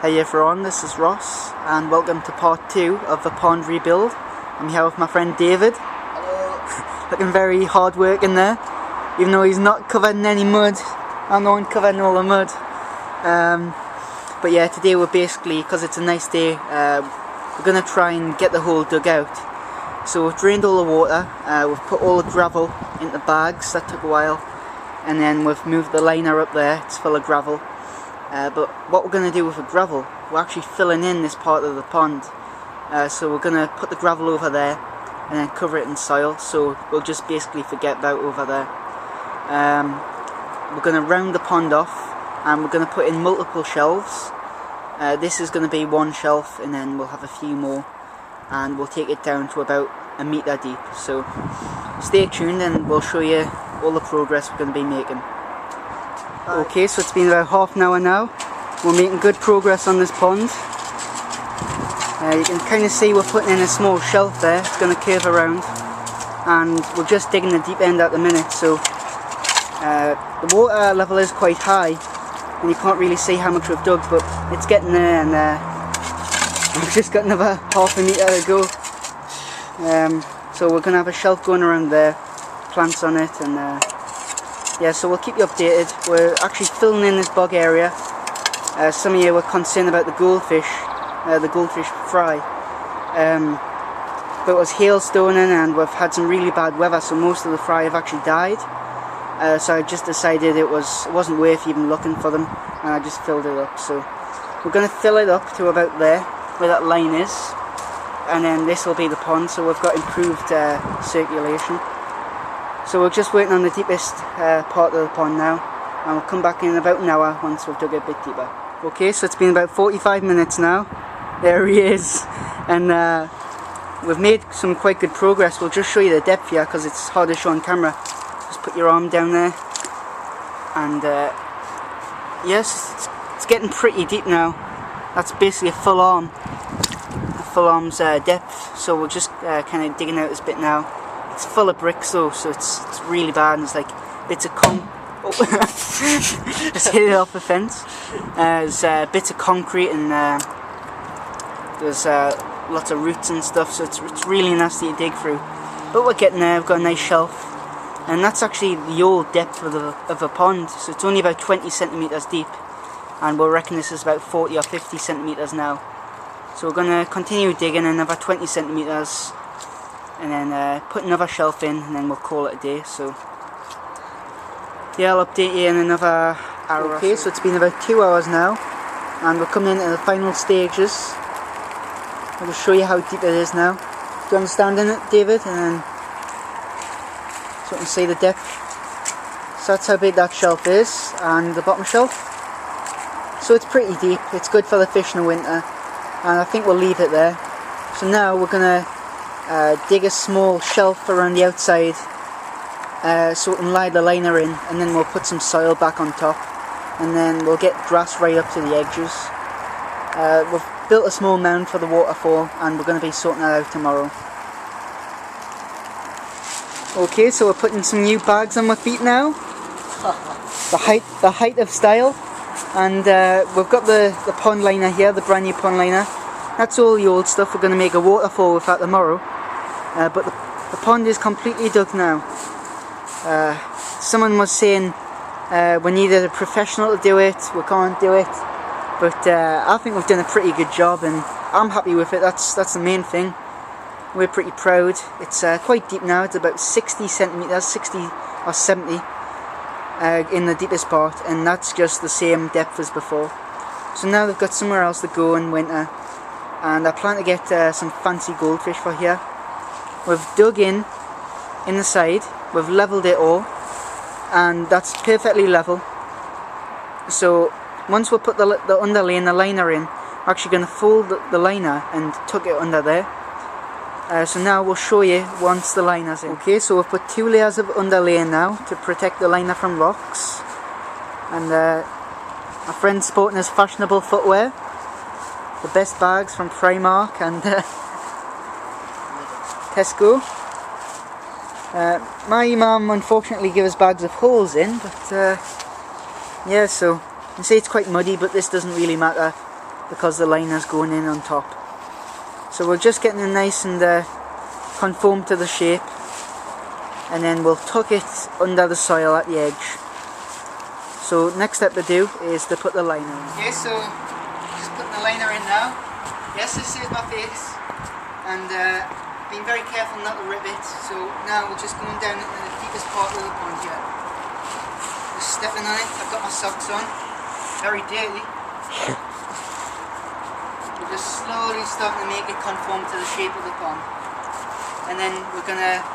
Hey everyone, this is Ross and welcome to part 2 of the pond rebuild. I'm here with my friend David. Hello. Looking very hard working there, even though he's not covered in any mud. I'm the one covered in all the mud. But yeah, today we're basically, because it's a nice day, we're going to try and get the hole dug out. So we've drained all the water, we've put all the gravel into bags, that took a while, and then we've moved the liner up there, it's full of gravel. But what we're going to do with the gravel, we're actually filling in this part of the pond. So we're going to put the gravel over there and then cover it in soil, so we'll just basically forget about over there. We're going to round the pond off and we're going to put in multiple shelves. This is going to be one shelf and then we'll have a few more and we'll take it down to about a metre deep. So stay tuned and we'll show you all the progress we're going to be making. Okay, so it's been about half an hour now. We're making good progress on this pond. You can kind of see we're putting in a small shelf there. It's going to curve around, and we're just digging the deep end at the minute. So the water level is quite high, and you can't really see how much we've dug, but it's getting there, and we've just got another half a metre to go. So we're going to have a shelf going around there, plants on it, and yeah, so we'll keep you updated. We're actually filling in this bog area. Some of you were concerned about the goldfish fry. But it was hailstoning and we've had some really bad weather, so most of the fry have actually died. So I just decided it wasn't worth even looking for them, and I just filled it up. So we're going to fill it up to about there, where that line is, and then this will be the pond, so we've got improved circulation. So we're just waiting on the deepest part of the pond now, and we'll come back in about an hour once we've dug a bit deeper. Okay, so it's been about 45 minutes now. There he is, and we've made some quite good progress. We'll just show you the depth here because it's hard to show on camera. Just put your arm down there, and yes, it's getting pretty deep now. That's basically a full arm's depth. So we're just kind of digging out this bit now. It's full of bricks though, so it's really bad, and it's like bits of just hit it off the fence. There's bits of concrete and there's lots of roots and stuff, so it's really nasty to dig through. But we're getting there. We've got a nice shelf, and that's actually the old depth of the pond. So it's only about 20 centimeters deep, and we'll reckon this is about 40 or 50 centimeters now. So we're going to continue digging another 20 centimeters. And then put another shelf in, and then we'll call it a day. So yeah, I'll update you in another hour. Okay, so it's been about 2 hours now, and we're coming into the final stages. I'll just show you how deep it is now. Do you understand in it, David? And then so you can see the depth. So that's how big that shelf is, and the bottom shelf. So it's pretty deep. It's good for the fish in the winter, and I think we'll leave it there. So now we're gonna dig a small shelf around the outside so we can lie the liner in, and then we'll put some soil back on top, and then we'll get grass right up to the edges. We've built a small mound for the waterfall, and we're going to be sorting that out tomorrow. Okay, so we're putting some new bags on my feet now. the height of style, and we've got the pond liner here, the brand new pond liner. That's all the old stuff. We're going to make a waterfall with that tomorrow. But the pond is completely dug now. Someone was saying we needed a professional to do it, we can't do it. But I think we've done a pretty good job, and I'm happy with it. That's the main thing. We're pretty proud. It's quite deep now. It's about 60 centimeters, 60 or 70 in the deepest part, and that's just the same depth as before. So now they've got somewhere else to go in winter. And I plan to get some fancy goldfish for here. We've dug in the side, we've levelled it all, and that's perfectly level. So once we put the underlay and the liner in, we're actually going to fold the liner and tuck it under there. So now we'll show you once the liner's in. Okay, so we've put 2 layers of underlay in now to protect the liner from rocks. And my friend's sporting his fashionable footwear. The best bags from Primark and Tesco. My mum unfortunately gave us bags of holes in, but yeah, so you can see it's quite muddy, but this doesn't really matter. because the liner's going in on top. So we're just getting it nice and conform to the shape, and then we'll tuck it under the soil at the edge. So next step to do is to put the liner in. Okay, so just putting the liner in now. Yes, this is my face, and being very careful not to rip it. So now we're just going down into the deepest part of the pond here. Just stepping on it. I've got my socks on, very dirty. We're just slowly starting to make it conform to the shape of the pond, and then we're gonna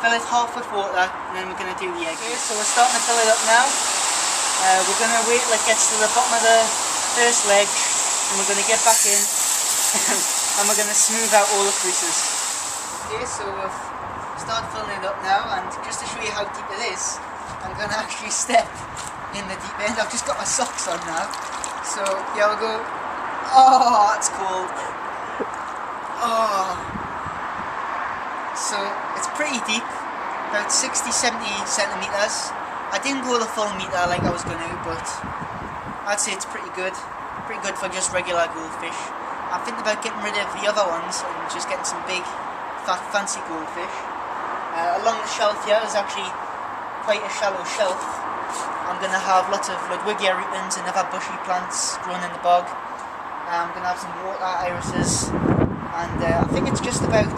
fill it half with water, and then we're gonna do the egg. Okay, so we're starting to fill it up now. We're gonna wait till it gets to the bottom of the first ledge, and we're gonna get back in. And we're going to smooth out all the creases. Okay, so we've started filling it up now, and just to show you how deep it is, I'm going to actually step in the deep end. I've just got my socks on now, so here we go. Oh, that's cold. Oh. So it's pretty deep, about 60-70 centimetres. I didn't go the full metre like I was going to, but I'd say it's pretty good. Pretty good for just regular goldfish. I'm thinking about getting rid of the other ones and just getting some big, fat, fancy goldfish. Along the shelf here is actually quite a shallow shelf. I'm going to have lots of Ludwigia rutans and other bushy plants growing in the bog. I'm going to have some water irises, and I think it's just about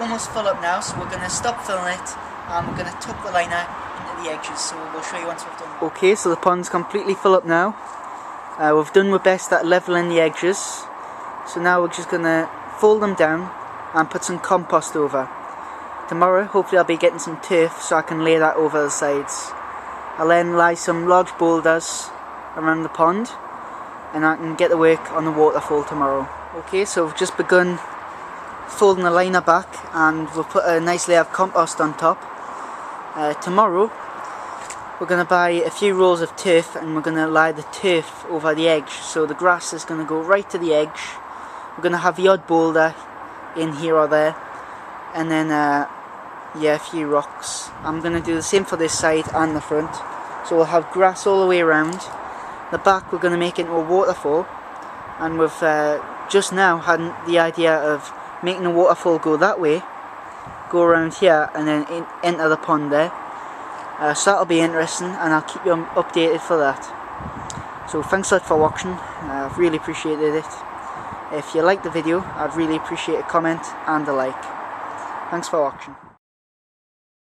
almost full up now, so we're going to stop filling it, and we're going to tuck the liner into the edges, so we'll show you once we've done that. Okay, so the pond's completely full up now. We've done our best at leveling the edges. So now we're just going to fold them down and put some compost over. Tomorrow hopefully I'll be getting some turf so I can lay that over the sides. I'll then lay some large boulders around the pond, and I can get to work on the waterfall tomorrow. Okay, so we've just begun folding the liner back, and we'll put a nice layer of compost on top. Tomorrow we're going to buy a few rolls of turf, and we're going to lay the turf over the edge, so the grass is going to go right to the edge. We're going to have the odd boulder in here or there, and then yeah, a few rocks. I'm going to do the same for this side and the front, so we'll have grass all the way around. The back we're going to make into a waterfall, and we've just now had the idea of making the waterfall go that way, go around here, and then enter the pond there. So that'll be interesting, and I'll keep you updated for that. So thanks a lot for watching. I've really appreciated it. If you liked the video, I'd really appreciate a comment and a like. Thanks for watching.